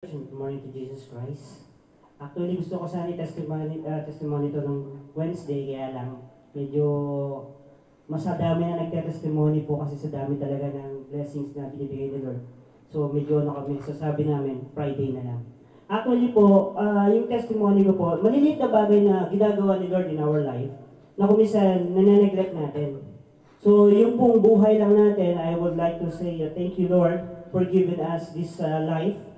Glory to Jesus Christ. Actually, gusto ko sana testimony to ng Wednesday, kaya lang medyo masadami na nagte-testimony po kasi sa dami talaga ng blessings na binibigay ni Lord. So medyo kami, so sabi namin, Friday na lang. Actually po, yung testimony ko po, maliliit na bagay na ginagawa ni Lord in our life, na kumisan nane-neglect natin. So yung pong buhay lang natin, I would like to say thank you Lord for giving us this life.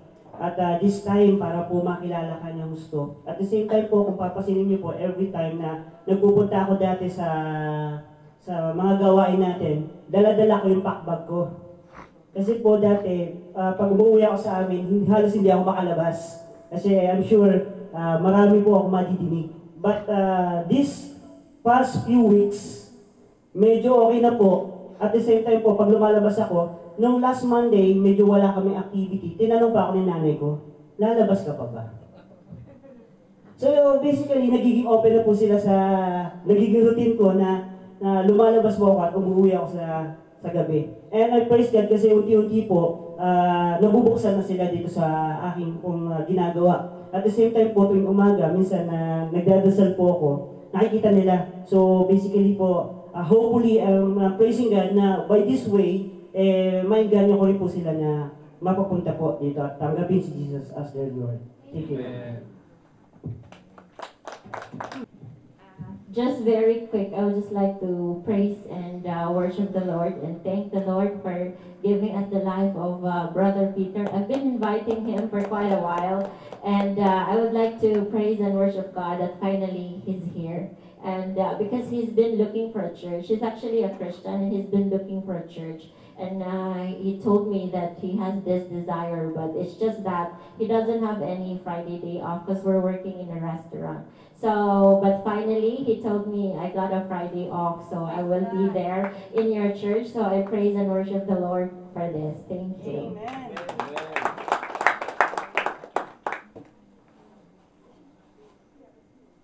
At this time, para po makilala ka niya gusto. At the same time po, kung papasinin niyo po, every time na nagpupunta ako dati sa mga gawain natin, dala-dala ko yung packbag ko. Kasi po dati, pag umuwi ako sa amin, halos hindi ako makalabas. Kasi I'm sure, marami po ako madidinig. But this past few weeks, medyo okay na po. At the same time po, pag lumalabas ako, nung last Monday, medyo wala kaming activity. Tinanong pa ako ng nanay ko, lalabas ka pa ba? So basically, nagiging open na po sila nagiging routine ko na lumalabas po ako at umuwi ako sa gabi. And I praise God kasi unti-unti po, nabubuksan na sila dito sa aking pong ginagawa. At the same time po, tuwing umaga, minsan nagdadasal po ako, nakikita nila. So basically po, hopefully, I'm praising God na by this way, mainganyo ko rin po sila na mapapunta po dito at tanggapin si Jesus as their Lord. Thank you. Just very quick, I would just like to praise and worship the Lord and thank the Lord for giving us the life of Brother Peter. I've been inviting him for quite a while, and I would like to praise and worship God that finally he's here. And because he's been looking for a church, he's actually a Christian and he's been looking for a church. And he told me that he has this desire, but it's just that he doesn't have any Friday day off because we're working in a restaurant. So, but finally, he told me I got a Friday off, so I will be there in your church. So I praise and worship the Lord for this. Thank you. Amen.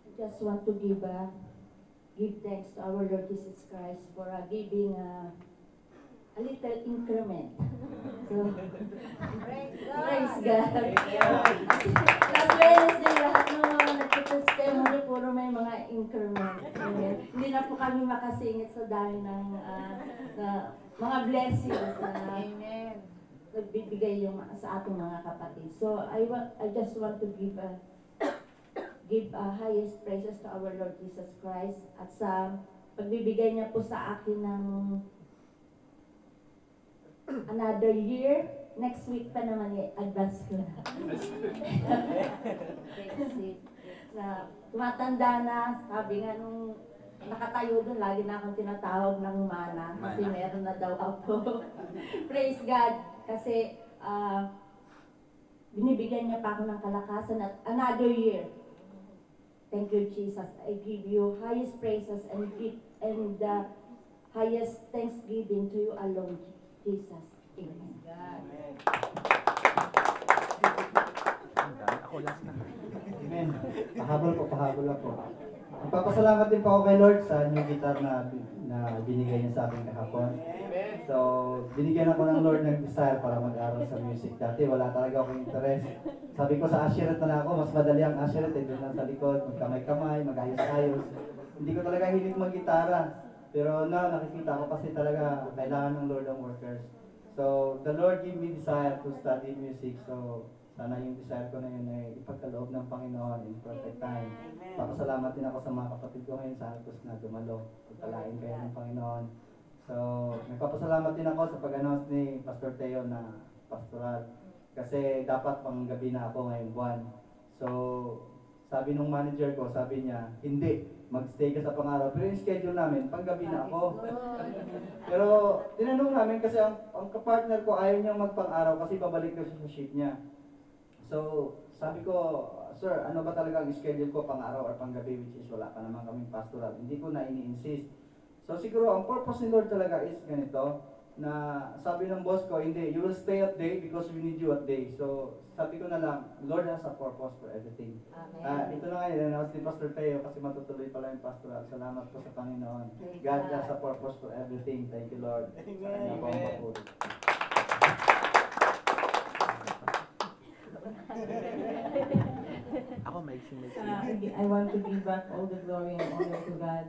I just want to give thanks to our Lord Jesus Christ for giving a little increment. So, praise God. Last Wednesday, lahat ng mga nagtitestimony, puro may mga increment. Hindi na po kami makasingit sa dami ng mga blessings na nagbibigay yung sa ating mga kapatid. So, I just want to give highest praises to our Lord Jesus Christ at sa pagbibigay niya po sa akin ng another year. Next week pa naman advance ko na. Na tumatanda na, sabi nga nung nakatayo doon, lagi na akong tinatawag ng mana kasi meron na daw ako. Praise God kasi binibigyan niya pa ako ng kalakasan at another year. Thank you, Jesus. I give you highest praises and highest thanksgiving to you alone, Jesus. Amen. Amen. Pahabol ako. Magpapasalamat din po ako kay Lord sa new guitar na binigay niya sa akin kahapon. So, binigyan ako ng Lord ng desire para mag-aral sa music. Dati wala talaga akong interest. Sabi ko sa Asherat na ako, mas madali ang Asherat, doon lang sa likod, magkamay-kamay, mag-ayos-ayos. Hindi ko talaga hilig mag-gitara. Pero nakikita ko kasi talaga kailangan ng Lord ang workers. So, the Lord gave me desire to study music. So, sana yung desire ko na yun ay ipagkaloob ng Panginoon in perfect time. Papasalamat din ako sa mga kapatid ko ngayon sa Alcos na dumalo. Pagpalain kayo ng Panginoon. So, nagpapasalamat din ako sa pag-announce ni Pastor Teo na pastoral. Kasi dapat pang gabi na ako ngayong buwan. So, sabi nung manager ko, sabi niya, hindi, magstay ka sa pang-araw. Pero yung schedule namin, pang-gabi na ako. Pero tinanong namin kasi ang kapartner ko ayaw niyang magpang-araw kasi babalik na sa shift niya. So, sabi ko, sir, ano ba talaga ang schedule ko pang-araw or pang-gabi, which is wala pa naman kaming pastoral. Hindi ko na ini-insist. So, siguro ang purpose ni Lord talaga is ganito, na sabi ng boss ko, hindi, you will stay at day because we need you at day. So, sabi ko na lang, Lord has a purpose for everything. Ito na nga yun, si Pastor Teo kasi matutuloy pala yung pastoral. Salamat po sa Panginoon. God has a purpose for everything. Thank you, Lord. Amen. Ako maiksi-maiksi. I want to give back all the glory and honor to God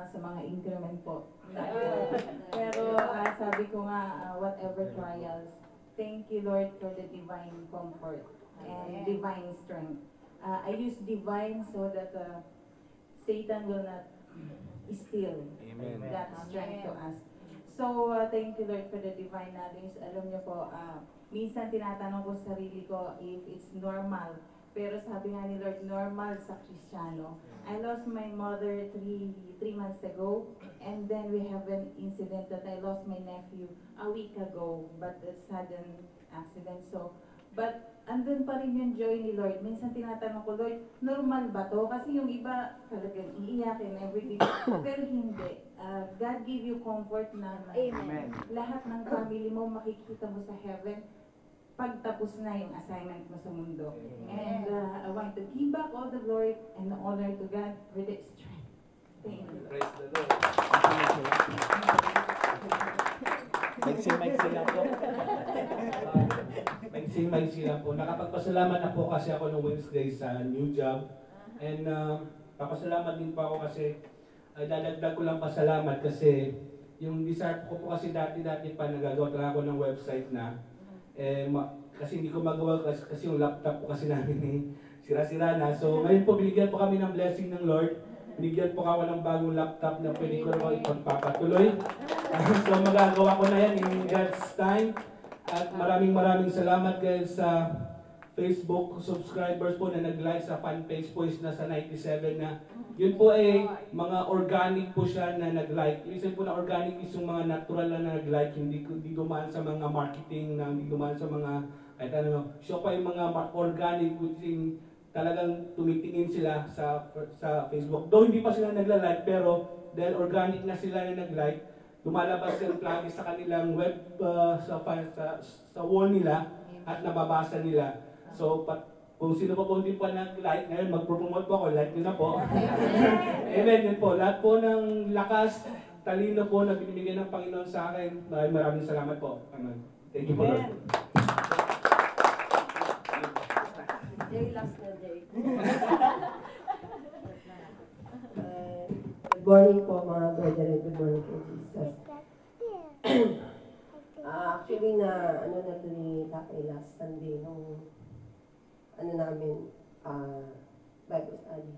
sa mga increment po. Pero sabi ko nga, whatever trials, thank you Lord for the divine comfort and divine strength. I use divine so that Satan will not steal Amen. that strength to us. So, thank you Lord for the divine knowledge. Alam niyo po, minsan tinatanong ko sa sarili ko if it's normal. Pero sabi nga ni Lord, normal sa Kristiyano. I lost my mother three months ago. And then we have an incident that I lost my nephew a week ago. But a sudden accident. So, but andun pa rin yung joy ni Lord. Minsan tinatanong ko, Lord, normal ba to? Kasi yung iba talagang iiyak and everything. Pero hindi. God give you comfort na Amen. lahat ng family mo makikita mo sa heaven pagtapos na yung assignment mo sa mundo. And I want to give back all the glory and the honor to God for the strength. Thank you. Praise the Lord. Maiksi lang po. Maiksi lang po. Nakapagpasalamat na po kasi ako noong Wednesday sa new job. And papasalamat din po ako kasi dadagdag ko lang pasalamat kasi yung desire ko po kasi dati pa nagagawa talaga ako ng website na kasi hindi ko magawa kasi yung laptop po kasi namin sira-sira na. So ngayon po binigyan po kami ng blessing ng Lord. Binigyan po ako ng bagong laptop na pwede ko naman ipagpapatuloy. So magagawa ko na yan in God's time. At maraming salamat guys sa Facebook subscribers po na nag-like sa fan page po is nasa 97 na. Yun po ay mga organic po siya na nag-like. Ibig po na organic is yung mga natural na nag-like, hindi dumaan sa mga marketing, hindi dumaan sa mga kahit ano. Siya pa yung mga organic which in talagang tumitingin sila sa Facebook. Though hindi pa sila nagla-like pero dahil organic na sila na nag-like, lumalabas yung plugin sa kanilang web sa wall nila at nababasa nila. So, kung sino pa po hindi pa nag-like, ngayon mag-promote po ako, like nyo na po. Amen, yun po. Lahat po ng lakas, talino po na binibigyan ng Panginoon sa akin. Maraming salamat po. Amen. Thank you po, Lord. Jay last na Jay. Good morning po mga brethren, good morning po Jesus. Actually ano na ito ni Tatay last Sunday nung namin Bible study.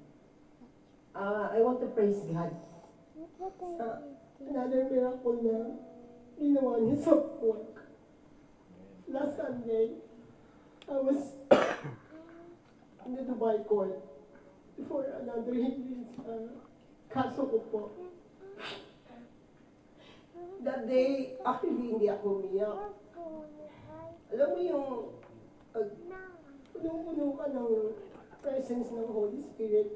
I want to praise God sa another miracle na ginawa niya sa work. Last Sunday, I was in the Dubai court for another hindrance kaso ko po. That day, actually hindi ako umiyak. Alam mo yung puno-puno ka ng presence ng Holy Spirit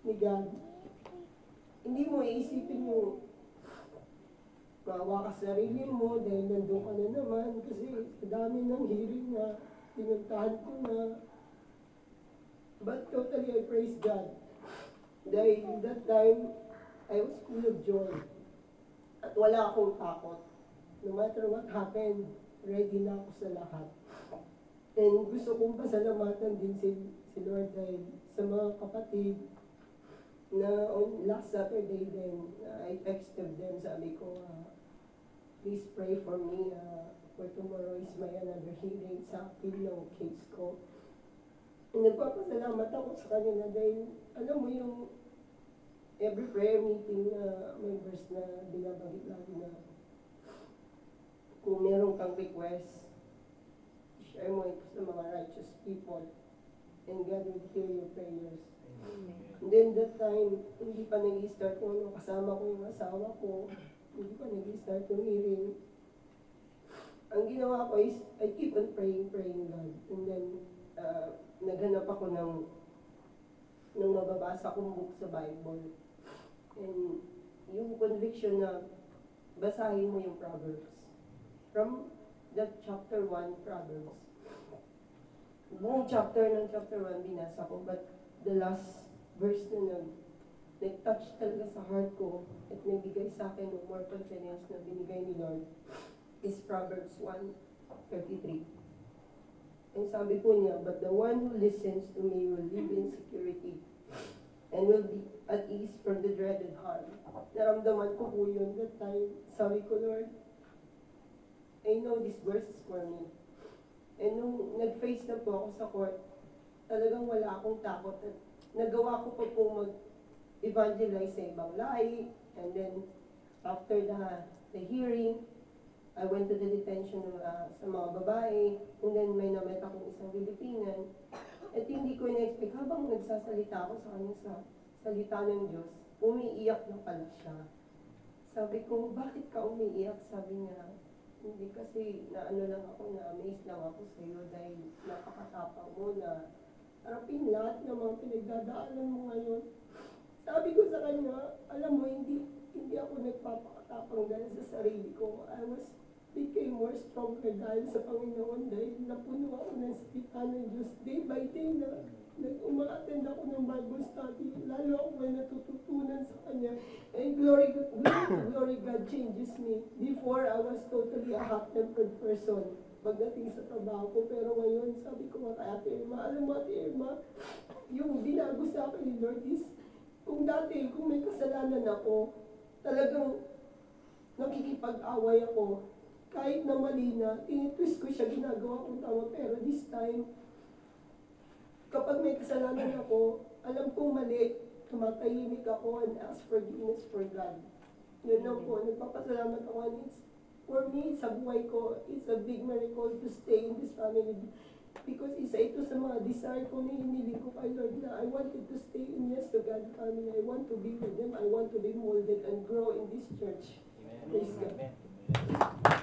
ni God. Hindi mo iisipin yung maawa ka sa sarili mo dahil nandun ka na naman kasi dami ng hearing na pinuntahan ko na. But totally I praise God. Dahil that time, I was full of joy. At wala akong takot. No matter what happened, ready na ako sa lahat. And gusto kong pasalamatan din si Lord dahil sa mga kapatid na on last Saturday din, I texted them, sabi ko, please pray for me. For tomorrow is my another hearing sa appeal ng case ko. Nagpapasalamat ako sa kanila dahil, alam mo yung every prayer meeting na may verse na binabanggit lagi na kung meron kang request, share mo ito sa mga righteous people and God will hear your prayers. And then that time, hindi pa nag-i-start yung kasama ko yung asawa ko, hindi pa nag-i-start yung hearing. Ang ginawa ko is, I keep on praying God. And then, naghanap ako ng mababasa kong book sa Bible. And yung conviction na basahin mo yung Proverbs. From that chapter 1, Proverbs. Buong chapter ng chapter 1 binasa ko, but the last verse na nag-touch talaga sa heart ko at nagbigay sa akin ng more confidence na binigay ni Lord is Proverbs 1:33. And sabi po niya, but the one who listens to me will live in security and will be at ease from the dreaded harm. Naramdaman ko po yun that time. Sabi ko, Lord, I know this verse is for me. And nung nag-face na po ako sa court, talagang wala akong takot. At nagawa ko po mag-evangelize sa ibang lahi. And then, after the hearing, I went to the detention sa mga babae. And then, may namet akong isang Pilipinan. At hindi ko na-expect, habang nagsasalita ako sa kanya sa salita ng Diyos, umiiyak na pala siya. Sabi ko, bakit ka umiiyak? Sabi niya, hindi kasi naano lang ako, na-amaze lang ako sa iyo dahil napakatapang mo na harapin lahat ng mga pinagdadaanan mo ngayon. Sabi ko sa kanya, alam mo, hindi ako nagpapakatapang dahil sa sarili ko. Became more stronger dahil sa Panginoon dahil napuno ako ng salita ng Diyos. Day by day na uma-attend ako ng Bible study, lalo ako may natututunan sa Kanya. And glory God changes me. Before, I was totally a hot-tempered person pagdating sa trabaho ko. Pero ngayon, sabi ko kay Ate Irma, alam mo Ate Irma, yung binago sa akin ni Lord is, kung may kasalanan ako, talagang nakikipag-away ako. Kahit na mali na, tinitwist ko siya, ginagawa kong tama. Pero this time, kapag may kasalanan ako, alam kong mali, tumatahimik ako and ask forgiveness for God. Yun lang po, nagpapasalamat ako. And for me, sa buhay ko, it's a big miracle to stay in this family. Because isa ito sa mga desire ko na hiniling ko kay Lord na I wanted to stay in Yes to God family. I want to be with them. I want to be molded and grow in this church. Praise God.